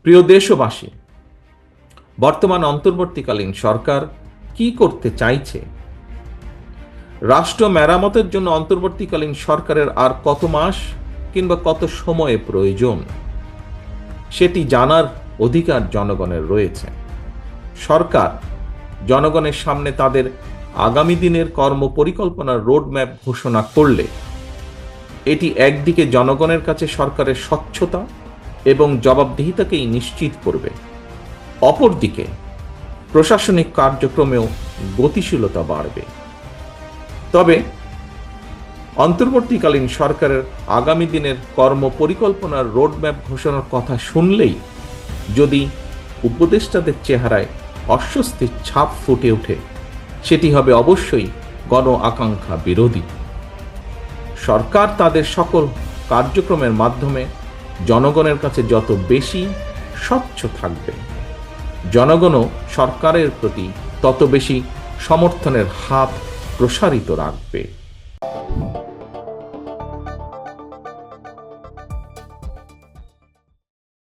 প্রিয় দেশবাসী, বর্তমান অন্তর্বর্তীকালীন সরকার কি করতে চাইছে? রাষ্ট্র মেরামতের জন্য অন্তর্বর্তীকালীন সরকারের আর কত মাস কিংবা কত সময়ে প্রয়োজন, সেটি জানার অধিকার জনগণের রয়েছে। সরকার জনগণের সামনে তাদের আগামী দিনের কর্মপরিকল্পনার রোডম্যাপ ঘোষণা করলে এটি একদিকে জনগণের কাছে সরকারের স্বচ্ছতা এবং জবাবদিহিতাকেই নিশ্চিত করবে, অপরদিকে প্রশাসনিক কার্যক্রমেও গতিশীলতা বাড়বে। তবে অন্তর্বর্তীকালীন সরকারের আগামী দিনের কর্মপরিকল্পনার রোডম্যাপ ঘোষণার কথা শুনলেই যদি উপদেষ্টাদের চেহারায় অস্বস্তির ছাপ ফুটে ওঠে, সেটি হবে অবশ্যই গণ আকাঙ্ক্ষা বিরোধী। সরকার তাদের সকল কার্যক্রমের মাধ্যমে জনগণের কাছে যত বেশি স্বচ্ছ থাকবে, জনগণও সরকারের প্রতি তত বেশি সমর্থনের হাত প্রসারিত রাখবে।